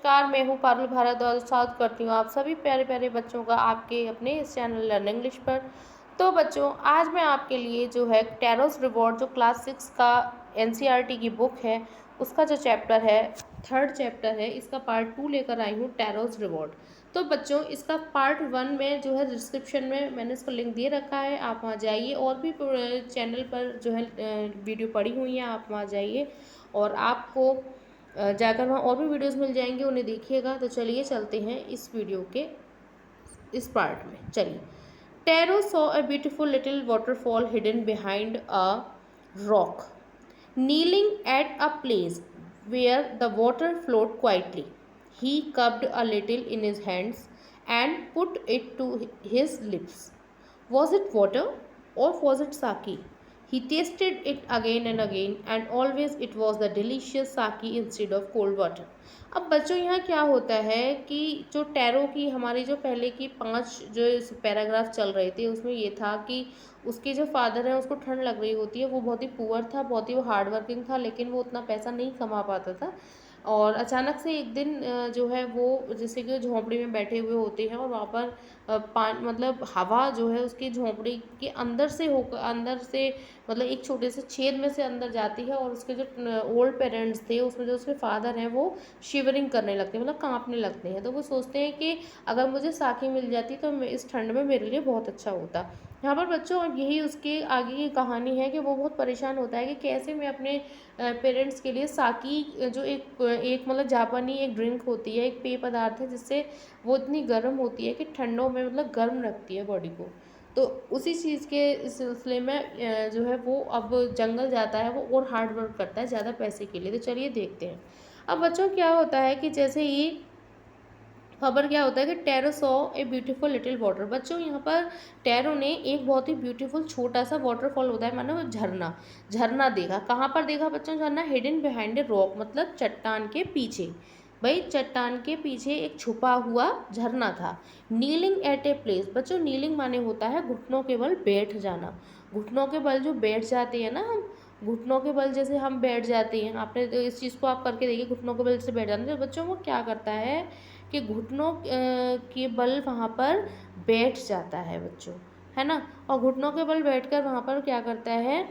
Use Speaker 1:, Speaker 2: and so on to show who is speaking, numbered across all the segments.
Speaker 1: नमस्कार, मैं हूँ पारुल भारद्वाज। स्वागत करती हूँ आप सभी प्यारे प्यारे बच्चों का आपके अपने इस चैनल लर्न इंग्लिश पर। तो बच्चों, आज मैं आपके लिए जो है टैरोस रिवॉर्ड, जो क्लास 6 का एनसीईआरटी की बुक है, उसका जो चैप्टर है, 3rd चैप्टर है, इसका पार्ट 2 लेकर आई हूँ, टैरोस रिवॉर्ड। तो बच्चों, इसका पार्ट 1 में जो है डिस्क्रिप्शन में मैंने इसका लिंक दे रखा है, आप वहाँ जाइए। और भी चैनल पर जो है वीडियो पड़ी हुई हैं, आप वहाँ जाइए और आपको जाकर वहाँ और भी वीडियोस मिल जाएंगे, उन्हें देखिएगा। तो चलिए चलते हैं इस वीडियो के इस पार्ट में। चलिए। Tarot saw a beautiful little waterfall hidden behind a rock, kneeling at a place where the water flowed quietly. He cupped a little in his hands and put it to his lips. Was it water or was it sake? He tasted it again and again, and always it was the delicious sake instead of cold water. अब बच्चों, यहाँ क्या होता है कि जो tarot की हमारी जो पहले की 5 जो पैराग्राफ चल रहे थे, उसमें ये था कि उसके जो फादर हैं उसको ठंड लग रही होती है। वो बहुत ही पुअर था, बहुत ही वो हार्ड वर्किंग था, लेकिन वो उतना पैसा नहीं कमा पाता था। और अचानक से एक दिन जो है वो जैसे कि झोंपड़ी में बैठे हुए होते हैं और वहाँ पर मतलब हवा जो है उसकी झोंपड़ी के अंदर से होकर, अंदर से मतलब एक छोटे से छेद में से अंदर जाती है। और उसके जो ओल्ड पेरेंट्स थे, उसमें जो उसके फादर हैं, वो शिवरिंग करने लगते हैं, मतलब कांपने लगते हैं। तो वो सोचते हैं कि अगर मुझे साकी मिल जाती तो इस ठंड में मेरे लिए बहुत अच्छा होता। यहाँ पर बच्चों, यही उसके आगे की कहानी है कि वो बहुत परेशान होता है कि कैसे मैं अपने पेरेंट्स के लिए साकी, जो एक मतलब जापानी एक ड्रिंक होती है, एक पेय पदार्थ है, जिससे वो इतनी गर्म होती है कि ठंडों में मतलब गर्म रखती है बॉडी को। तो उसी चीज़ के सिलसिले में जो है वो अब जंगल जाता है, वो और हार्ड वर्क करता है ज़्यादा पैसे के लिए। तो चलिए देखते हैं। अब बच्चों, क्या होता है कि जैसे ही खबर क्या होता है कि tarot saw a beautiful little water. बच्चों, यहाँ पर टैरो ने एक बहुत ही ब्यूटीफुल छोटा सा वाटरफॉल होता है, मानो झरना, झरना देखा। कहाँ पर देखा बच्चों झरना? हिडन बिहाइंड ए रॉक, मतलब चट्टान के पीछे। भाई, चट्टान के पीछे एक छुपा हुआ झरना था। Kneeling at a place. बच्चों, नीलिंग माने होता है घुटनों के बल बैठ जाना। घुटनों के बल जो बैठ जाते हैं ना हम, घुटनों के बल जैसे हम बैठ जाते हैं, आपने तो इस चीज़ को आप करके देखिए, घुटनों के बल से बैठ जाना। तो बच्चों, वो क्या करता है कि घुटनों के बल वहाँ पर बैठ जाता है बच्चों, है ना। और घुटनों के बल बैठकर वहाँ पर क्या करता है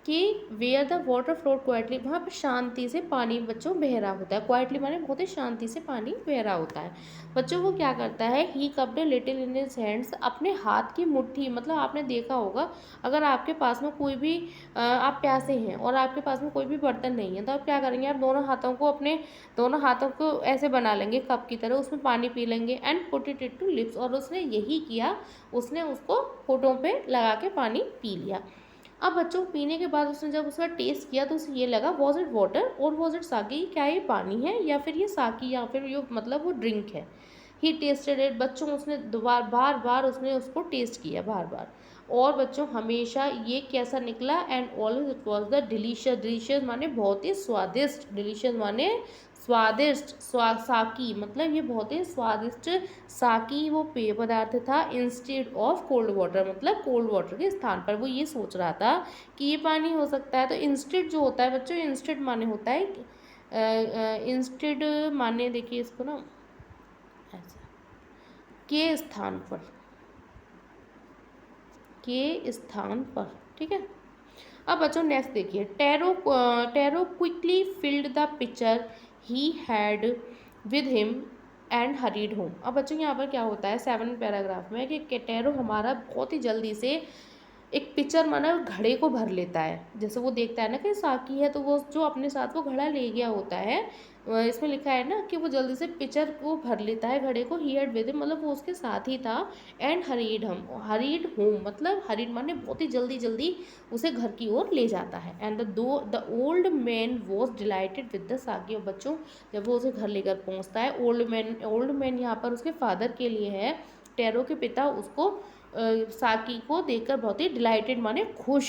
Speaker 1: कि where the water float quietly, वहाँ पर शांति से पानी बच्चों बह रहा होता है। क्वाइटली माने बहुत ही शांति से पानी बह रहा होता है। बच्चों, वो क्या करता है, he cupped a little in his hands, अपने हाथ की मुट्ठी, मतलब आपने देखा होगा अगर आपके पास में कोई भी आप प्यासे हैं और आपके पास में कोई भी बर्तन नहीं है, तो आप क्या करेंगे, आप दोनों हाथों को ऐसे बना लेंगे कप की तरह, उसमें पानी पी लेंगे and put it to lips. और उसने यही किया, उसने उसको होठों पे लगा के पानी पी लिया। अब बच्चों, पीने के बाद उसने जब उसका टेस्ट किया तो उसे ये लगा, वॉज इट वाटर और वॉज इट साकी, क्या ये पानी है या फिर ये साकी या फिर ये मतलब वो ड्रिंक है। ही टेस्टेड इट। बच्चों, उसने बार बार उसने उसको टेस्ट किया, बार बार। और बच्चों, हमेशा ये कैसा निकला, and always it was the delicious. Delicious माने बहुत ही स्वादिष्ट, डिलीशियस माने स्वादिष्ट, साकी मतलब ये बहुत ही स्वादिष्ट साकी वो पेय पदार्थ था। इंस्टेड ऑफ कोल्ड वाटर, मतलब कोल्ड वाटर के स्थान पर वो ये सोच रहा था कि ये पानी हो सकता है। तो इंस्टेड जो होता है बच्चों, इंस्टेड माने होता है, इंस्टेड माने देखिए इसको ना ऐसा, के स्थान पर, के स्थान पर, ठीक है। अब बच्चों नेक्स्ट देखिए, tarot quickly filled the picture he had with him and hurried home. अब बच्चों, यहाँ पर क्या होता है 7 पैराग्राफ में कि टैरो हमारा बहुत ही जल्दी से एक पिक्चर माना घड़े को भर लेता है। जैसे वो देखता है ना कि साकी है, तो वो जो अपने साथ वो घड़ा ले गया होता है, इसमें लिखा है ना कि वो जल्दी से पिक्चर को भर लेता है घड़े को। ही हैड विद हिम मतलब वो उसके साथ ही था। एंड हरीड होम मतलब हरीड माने बहुत ही जल्दी जल्दी उसे घर की ओर ले जाता है। And the old man was dilated with the साकी। और बच्चों, जब वो उसे घर लेकर पहुंचता है, ओल्ड मैन यहाँ पर उसके फादर के लिए है, टैरो के पिता उसको साकी को देखकर बहुत ही डिलाइटेड माने खुश,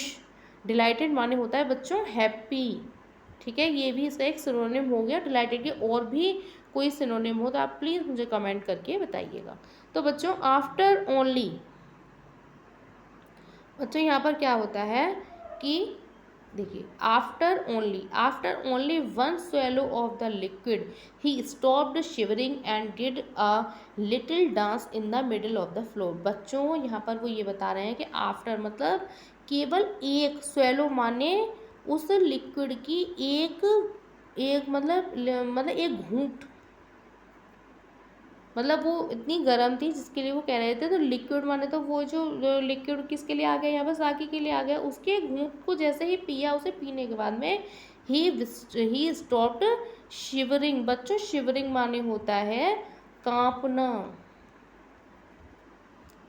Speaker 1: डिलाइटेड माने होता है बच्चों हैप्पी, ठीक है। ये भी इसका एक सिनोनिम हो गया डिलाइटेड के। और भी कोई सिनोनिम हो तो आप प्लीज़ मुझे कमेंट करके बताइएगा। तो बच्चों, आफ्टर ओनली, बच्चों यहाँ पर क्या होता है कि देखिए, after only one swallow of the liquid he stopped shivering and did a little dance in the middle of the floor. बच्चों यहाँ पर वो ये बता रहे हैं कि आफ्टर मतलब केवल एक, swallow माने उस लिक्विड की एक एक मतलब एक घूंट, मतलब वो इतनी गर्म थी जिसके लिए वो कह रहे थे, तो लिक्विड माने तो वो जो लिक्विड किसके लिए आ गया यहाँ पर, साकी के लिए आ गया। उसके घूंट को जैसे ही पिया, उसे पीने के बाद में ही स्टॉप्ड शिवरिंग। बच्चों शिवरिंग माने होता है कांपना,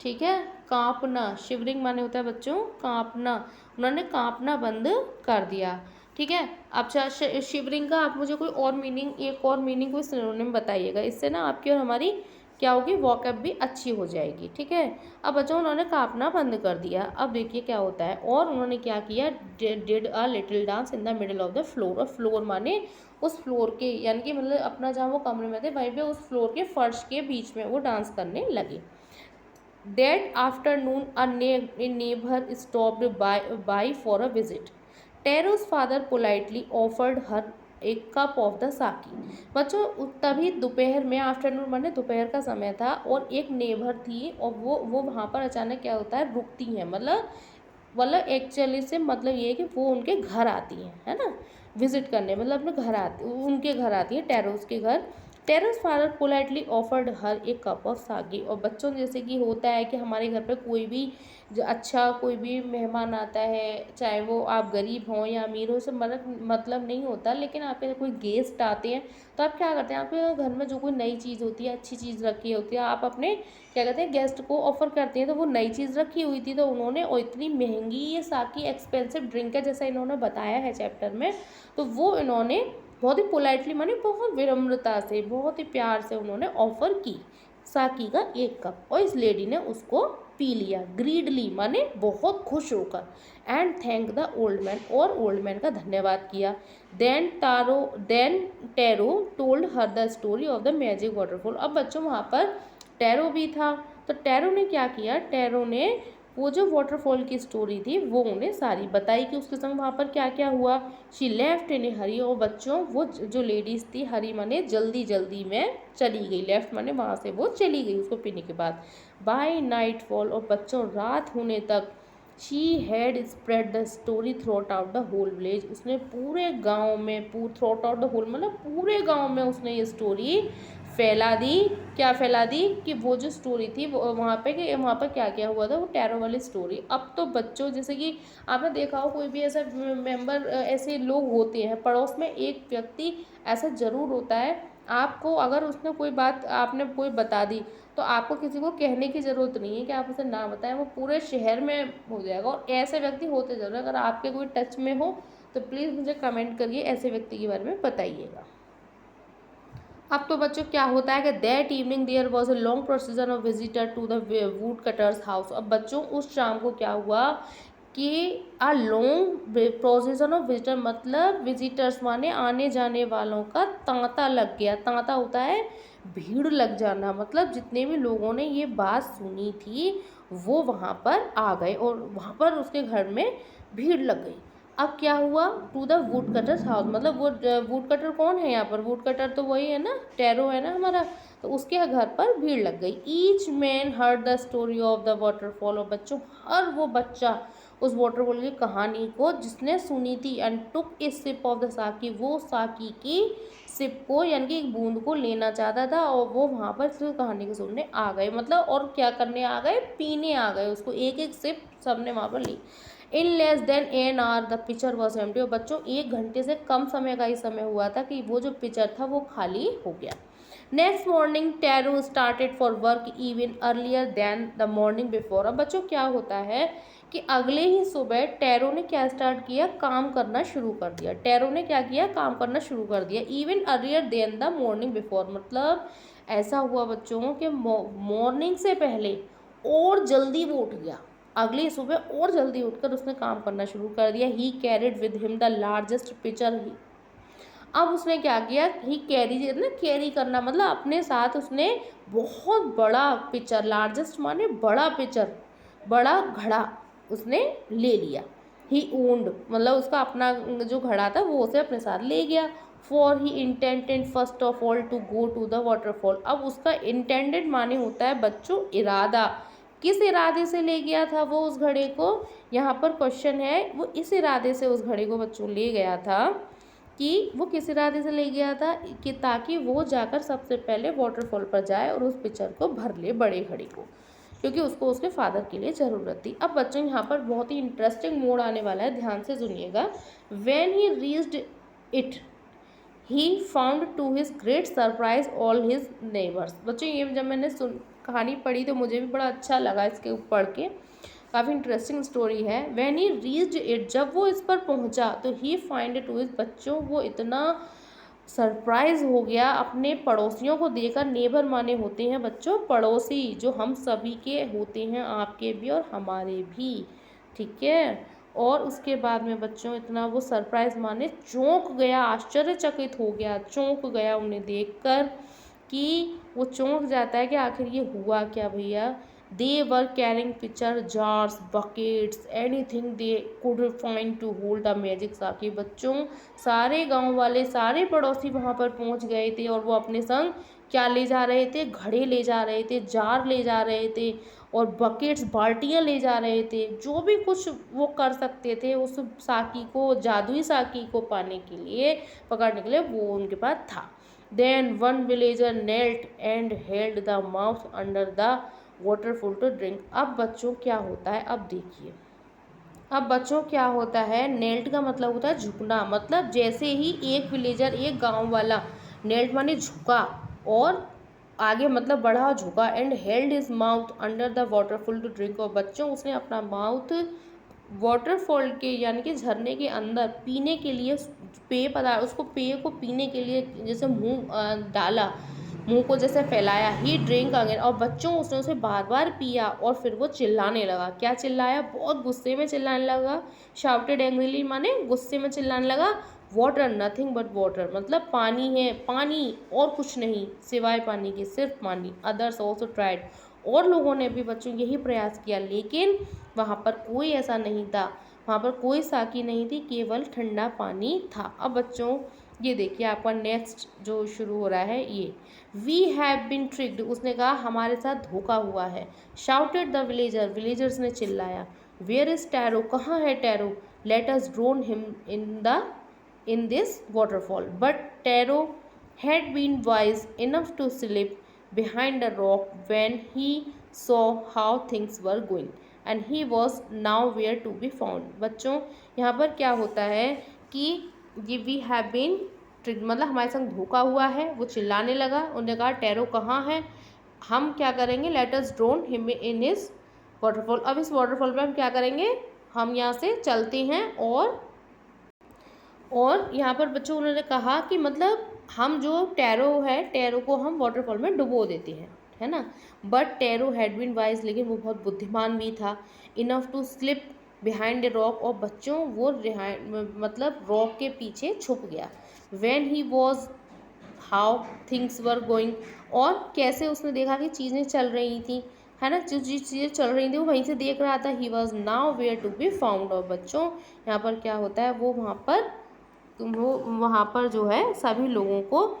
Speaker 1: ठीक है, कांपना। शिवरिंग माने होता है बच्चों कांपना, उन्होंने कांपना बंद कर दिया। ठीक है, अच्छा शिवरिंग का आप मुझे कोई और मीनिंग, एक और मीनिंग कोई सिनोनिम बताइएगा, इससे ना आपकी और हमारी क्या होगी, वॉकअप भी अच्छी हो जाएगी। ठीक है, अब बच्चों उन्होंने कांपना बंद कर दिया। अब देखिए क्या होता है, और उन्होंने क्या किया, did a little dance in the middle of the floor. और फ्लोर माने उस फ्लोर के, यानी कि मतलब अपना जहाँ वो कमरे में थे वहीं पे उस फ्लोर के फर्श के बीच में वो डांस करने लगे। That afternoon, a neighbor stopped by for a visit. Taro's father politely offered her a cup of the sake. बच्चों तभी दोपहर में, आफ्टरनून माने दोपहर का समय था, और एक नेबर थी और वो वहाँ पर अचानक क्या होता है, रुकती हैं, मतलब एक्चुअली से मतलब ये है कि वो उनके घर आती हैं, है ना, विजिट करने, मतलब अपने घर आती, उनके घर आती है, टेरोस के घर। टेरोस फादर पोलाइटली ऑफर्ड हर एक कप ऑफ सागी। और बच्चों जैसे कि होता है कि हमारे घर पे कोई भी जो अच्छा कोई भी मेहमान आता है, चाहे वो आप गरीब हों या अमीर हो, से मतलब नहीं होता, लेकिन आपके कोई गेस्ट आते हैं तो आप क्या करते हैं, आपके घर में जो कोई नई चीज़ होती है, अच्छी चीज़ रखी होती है, आप अपने क्या कहते हैं गेस्ट को ऑफर करते हैं। तो वो नई चीज़ रखी हुई थी, तो उन्होंने, और इतनी महंगी ये साकी एक्सपेंसिव ड्रिंक है जैसा इन्होंने बताया है चैप्टर में, तो वो इन्होंने बहुत ही पोलाइटली माने बहुत विनम्रता से, बहुत ही प्यार से उन्होंने ऑफर की साकी का एक कप, और इस लेडी ने उसको पी लिया, ग्रीडली माने बहुत खुश होकर, and thank the old man, और ओल्ड मैन का धन्यवाद किया। Then Taro told her the story of the magic waterfall. अब बच्चों वहाँ पर टेरो भी था, तो टेरो ने क्या किया, टेरो ने वो जो वाटरफॉल की स्टोरी थी वो उन्हें सारी बताई कि उसके संग वहाँ पर क्या क्या हुआ। शी लेफ्ट इन ए हरी। और बच्चों वो जो लेडीज़ थी, हरी माने जल्दी जल्दी में चली गई, लेफ्ट माने वहाँ से वो चली गई उसको पीने के बाद। बाय नाइट फॉल, और बच्चों रात होने तक, she had spread the story throughout the whole village. उसने पूरे गाँव में, थ्रू आउट द होल मतलब पूरे गाँव में उसने ये स्टोरी फैला दी। क्या फैला दी कि वो जो स्टोरी थी वो वहाँ पे, कि वहाँ पर क्या क्या हुआ था, वो टेरो वाली स्टोरी। अब तो बच्चों जैसे कि आपने देखा हो, कोई भी ऐसा मेंबर, ऐसे लोग होते हैं पड़ोस में, एक व्यक्ति ऐसा ज़रूर होता है, आपको अगर उसने कोई बात आपने कोई बता दी, तो आपको किसी को कहने की ज़रूरत नहीं है कि आप उसे ना बताएं, वो पूरे शहर में हो जाएगा। और ऐसे व्यक्ति होते ज़रूर, अगर आपके कोई टच में हो तो प्लीज़ मुझे कमेंट करिए, ऐसे व्यक्ति के बारे में बताइएगा। अब तो बच्चों क्या होता है कि that evening there was a long procession of visitor to the woodcutter's house. अब बच्चों उस शाम को क्या हुआ कि a long procession of visitor, मतलब विजिटर्स माने आने जाने वालों का तांता लग गया। तांता होता है भीड़ लग जाना, मतलब जितने भी लोगों ने ये बात सुनी थी वो वहाँ पर आ गए, और वहाँ पर उसके घर में भीड़ लग गई। अब क्या हुआ, to the woodcutter's house, मतलब वो वुड कटर कौन है यहाँ पर, वुड कटर तो वही है ना, टेरो है ना हमारा, तो उसके घर पर भीड़ लग गई। Each man heard the story of the waterfall. और बच्चों हर वो बच्चा उस वाटरफॉल की कहानी को जिसने सुनी थी, and took a sip of the sake, वो साकी की सिप को यानी कि एक बूंद को लेना चाहता था, और वो वहाँ पर सिर्फ कहानी को सुनने आ गए, मतलब और क्या करने आ गए, पीने आ गए उसको, एक एक सिप सबने वहाँ पर ली। In less than an hour the pitcher was empty. और बच्चों 1 घंटे से कम समय का ही समय हुआ था कि वो जो पिक्चर था वो खाली हो गया। Next morning Taro started for work even earlier than the morning before. अब बच्चों क्या होता है कि अगले ही सुबह टेरो ने क्या स्टार्ट किया, काम करना शुरू कर दिया। टेरो ने क्या किया, काम करना शुरू कर दिया। Even earlier than the morning before, मतलब ऐसा हुआ बच्चों कि मॉर्निंग से पहले और जल्दी वो उठ गया, अगली सुबह और जल्दी उठकर उसने काम करना शुरू कर दिया। He carried with him the largest pitcher. He अब उसने क्या किया, ही कैरी ना, कैरी करना मतलब अपने साथ उसने बहुत बड़ा पिक्चर, लार्जेस्ट माने बड़ा पिक्चर, बड़ा घड़ा उसने ले लिया। ही ओन्ड मतलब उसका अपना जो घड़ा था वो उसे अपने साथ ले गया। For he intended first of all to go to the waterfall. अब उसका इंटेंडेड माने होता है बच्चों इरादा, किस इरादे से ले गया था वो उस घड़े को। यहाँ पर क्वेश्चन है वो इस इरादे से उस घड़े को बच्चों ले गया था कि वो किस इरादे से ले गया था कि ताकि वो जाकर सबसे पहले वाटरफॉल पर जाए और उस पिक्चर को भर ले बड़े घड़े को, क्योंकि उसको उसके फादर के लिए ज़रूरत थी। अब बच्चों यहाँ पर बहुत ही इंटरेस्टिंग मोड आने वाला है, ध्यान से सुनिएगा। When he reached it he found to his great surprise all his neighbours. बच्चों ये जब मैंने कहानी पढ़ी तो मुझे भी बड़ा अच्छा लगा इसके पढ़ के, काफ़ी इंटरेस्टिंग स्टोरी है। व्हेन ही रीच्ड इट, जब वो इस पर पहुंचा तो ही फाइंड टू हिज, बच्चों वो इतना सरप्राइज हो गया अपने पड़ोसियों को देखकर। नेबर माने होते हैं बच्चों पड़ोसी, जो हम सभी के होते हैं, आपके भी और हमारे भी, ठीक है। और उसके बाद में बच्चों इतना वो सरप्राइज माने चौंक गया, आश्चर्यचकित हो गया, चौंक गया उन्हें देखकर कि वो चौंक जाता है कि आखिर ये हुआ क्या भैया। They were carrying pitcher jars buckets anything they could find to hold the magic saki. बच्चों सारे गांव वाले सारे पड़ोसी वहां पर पहुंच गए थे और वो अपने संग क्या ले जा रहे थे, घड़े ले जा रहे थे, जार ले जा रहे थे और बकेट्स बाल्टियां ले जा रहे थे। जो भी कुछ वो कर सकते थे उस साकी को, जादुई साकी को पाने के लिए, पकड़ने के लिए, वो उनके पास था। Then one villager knelt and held the mouse under the waterfall to drink। अब बच्चों क्या होता है, अब देखिए, अब बच्चों क्या होता है। नेल्ट का मतलब होता है झुकना, मतलब जैसे ही एक विलेजर, एक गांव वाला, नेल्ट माने झुका और आगे मतलब बढ़ा, झुका, and held his mouth under the waterfall to drink. और बच्चों उसने अपना माउथ वाटरफॉल के यानी कि झरने के अंदर पीने के लिए, पेय पदार्थ, उसको पेय को पीने के लिए जैसे मुंह डाला, मुंह को जैसे फैलाया। ही ड्रिंक अगेन, और बच्चों उसने उसे बार बार पिया और फिर वो चिल्लाने लगा। क्या चिल्लाया, बहुत गुस्से में चिल्लाने लगा। शाउटेड एंग्रीली माने गुस्से में चिल्लाने लगा। वाटर नथिंग बट वाटर, मतलब पानी है, पानी और कुछ नहीं सिवाय पानी के, सिर्फ पानी। अदर्स ऑल्सो ट्राइड, और लोगों ने भी बच्चों यही प्रयास किया, लेकिन वहाँ पर कोई ऐसा नहीं था, वहाँ पर कोई साकी नहीं थी, केवल ठंडा पानी था। अब बच्चों ये देखिए आपका नेक्स्ट जो शुरू हो रहा है ये, वी हैव बिन ट्रिक्ड, उसने कहा हमारे साथ धोखा हुआ है। शाउटेड द विलेजर, विलेजर्स ने चिल्लाया। वेयर इज टैरो, कहाँ है tarot. Let us drone him in this waterfall, but tarot had been wise enough to slip behind a rock when he saw how things were going and he was nowhere to be found। बच्चों यहाँ पर क्या होता है कि ये we have been tricked मतलब हमारे संग धोखा हुआ है। वो चिल्लाने लगा, उन्होंने कहा टैरो कहाँ है, हम क्या करेंगे, let us drone him in his waterfall. अब इस वाटरफॉल पे हम क्या करेंगे, हम यहाँ से चलते हैं और यहाँ पर बच्चों उन्होंने कहा कि मतलब हम जो टैरो है, टैरो को हम वाटरफॉल में डुबो देते हैं, है ना। But Taro had been wise, लेकिन वो बहुत बुद्धिमान भी था। Enough to slip behind a rock, और बच्चों वो मतलब रॉक के पीछे छुप गया। When he was how things were going, और कैसे उसने देखा कि चीज़ें चल रही थी, है ना, जो चीज़ें चल रही थी वो वहीं से देख रहा था। He was nowhere to be found, और बच्चों यहाँ पर क्या होता है, वो वहाँ पर जो है सभी लोगों को,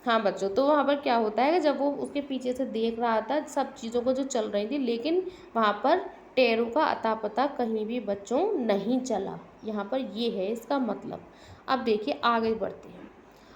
Speaker 1: हाँ बच्चों, तो वहाँ पर क्या होता है कि जब वो उसके पीछे से देख रहा था सब चीज़ों को जो चल रही थी, लेकिन वहाँ पर टैरो का अता पता कहीं भी बच्चों नहीं चला। यहाँ पर ये है इसका मतलब। अब देखिए आगे बढ़ते हैं।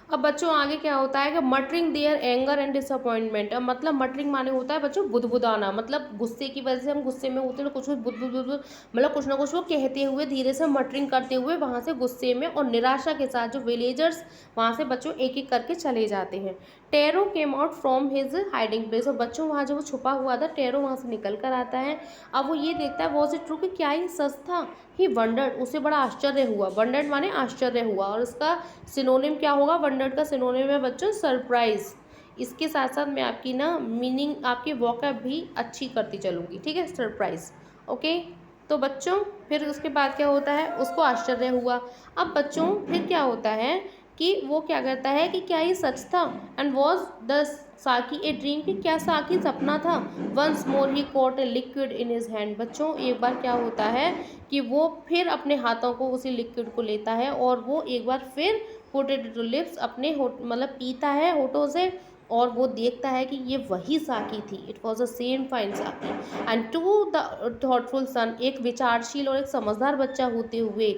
Speaker 1: अब बच्चों आगे क्या होता है कि muttering their anger and disappointment. अब मतलब मटरिंग माने होता है बच्चों बुदबुदाना, मतलब गुस्से की वजह से हम गुस्से में होते हैं तो कुछ बुदबुद मतलब कुछ ना कुछ वो कहते हुए, धीरे से मटरिंग करते हुए वहाँ से गुस्से में और निराशा के साथ जो विलेजर्स वहाँ से बच्चों एक एक करके चले जाते हैं। Tarot came out from his hiding place, और बच्चों वहाँ जो वो छुपा हुआ था टैरो वहाँ से निकल कर आता है। अब वो ये देखता है वॉज इट ट्रू, कि क्या ये सच था। ही वंडर्ड, उसे बड़ा आश्चर्य हुआ। वंडर्ड माने आश्चर्य हुआ, और उसका सिनोनिम क्या होगा, वंडर्ड का सिनोनिम है बच्चों सरप्राइज। इसके साथ साथ मैं आपकी ना मीनिंग, आपकी वोकैब भी अच्छी करती चलूँगी, ठीक है, सरप्राइज, ओके। तो बच्चों फिर उसके बाद क्या होता है, उसको आश्चर्य हुआ। अब बच्चों फिर क्या होता है कि वो क्या कहता है कि क्या ये सच था, एंड वॉज द साकी ए ड्रीम, कि क्या साकी सपना था। Once more he caught a liquid in his hand. बच्चों एक बार क्या होता है कि वो फिर अपने हाथों को उसी लिक्विड को लेता है और वो एक बार फिर पुट इट टू लिप्स, अपने मतलब पीता है होठों से, और वो देखता है कि ये वही साकी थी। It was the same fine साकी। एंड टू द थॉटफुल सन, एक विचारशील और एक समझदार बच्चा होते हुए,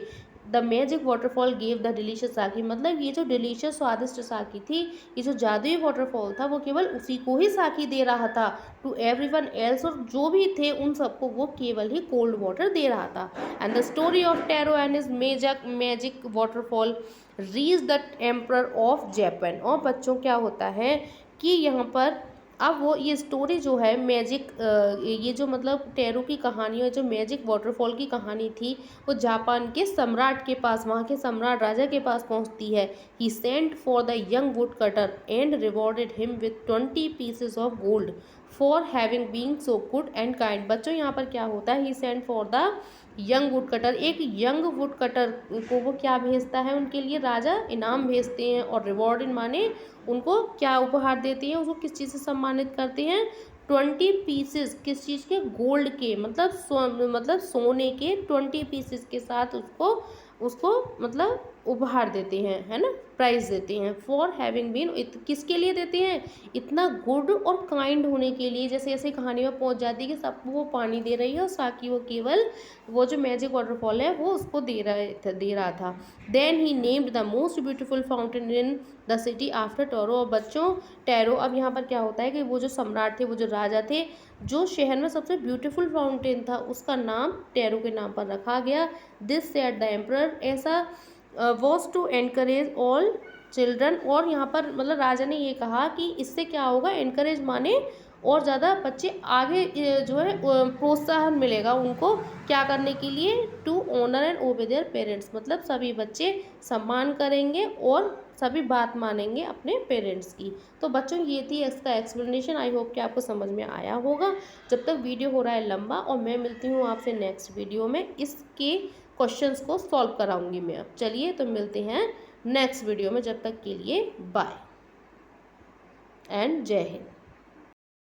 Speaker 1: the magic waterfall give the delicious साकी, मतलब ये जो डिलीशियस स्वादिष्ट साकी थी, ये जो जादुई वाटरफॉल था, वो केवल उसी को ही साकी दे रहा था। टू एवरीवन एल्स, और जो भी थे उन सबको वो केवल ही कोल्ड वाटर दे रहा था। And the story of tarot and his magic waterfall reach the emperor of Japan. और बच्चों क्या होता है कि यहाँ पर अब वो ये स्टोरी जो है मैजिक, ये जो मतलब टैरो की कहानी और जो मैजिक वाटरफॉल की कहानी थी, वो जापान के सम्राट के पास, वहाँ के सम्राट राजा के पास पहुँचती है। He sent for the young woodcutter and rewarded him with 20 pieces of gold for having been so good and kind. बच्चों यहाँ पर क्या होता है, he sent for the young woodcutter, एक यंग वुड कटर को वो क्या भेजता है, उनके लिए राजा इनाम भेजते हैं, और रिवॉर्डेड माने उनको क्या उपहार देते हैं, उसको किस चीज़ से सम्मानित करते हैं, 20 पीसेस, किस चीज़ के, गोल्ड के, मतलब सोने के 20 पीसेस के साथ उसको उसको मतलब उपहार देते हैं, है ना, प्राइज देते हैं। फॉर हैविंग बीन, किसके लिए देते हैं, इतना गुड और काइंड होने के लिए। जैसे ऐसे कहानी में पहुंच जाती है कि सबको वो पानी दे रही है और साकी वो केवल वो जो मैजिक वाटरफॉल है वो उसको दे रहा था। Then he named the most beautiful fountain in the city after Taro. और बच्चों टैरो, अब यहाँ पर क्या होता है कि वो जो सम्राट थे, वो जो राजा थे, जो शहर में सबसे ब्यूटीफुल फाउंटेन था उसका नाम टैरो के नाम पर रखा गया। दिस सेड द एम्परर, ऐसा was to encourage all children. और यहाँ पर मतलब राजा ने ये कहा कि इससे क्या होगा, एनकरेज माने और ज़्यादा बच्चे आगे जो है प्रोत्साहन मिलेगा उनको क्या करने के लिए, to honour and obey their parents, मतलब सभी बच्चे सम्मान करेंगे और सभी बात मानेंगे अपने पेरेंट्स की। तो बच्चों ये थी इसका एक्सप्लेनेशन। आई होप कि आपको समझ में आया होगा। जब तक वीडियो हो रहा है लंबा, और मैं मिलती हूँ आपसे नेक्स्ट वीडियो में, इसके क्वेश्चंस को सॉल्व कराऊंगी मैं। अब चलिए तो मिलते हैं नेक्स्ट वीडियो में, जब तक के लिए बाय एंड जय हिंद।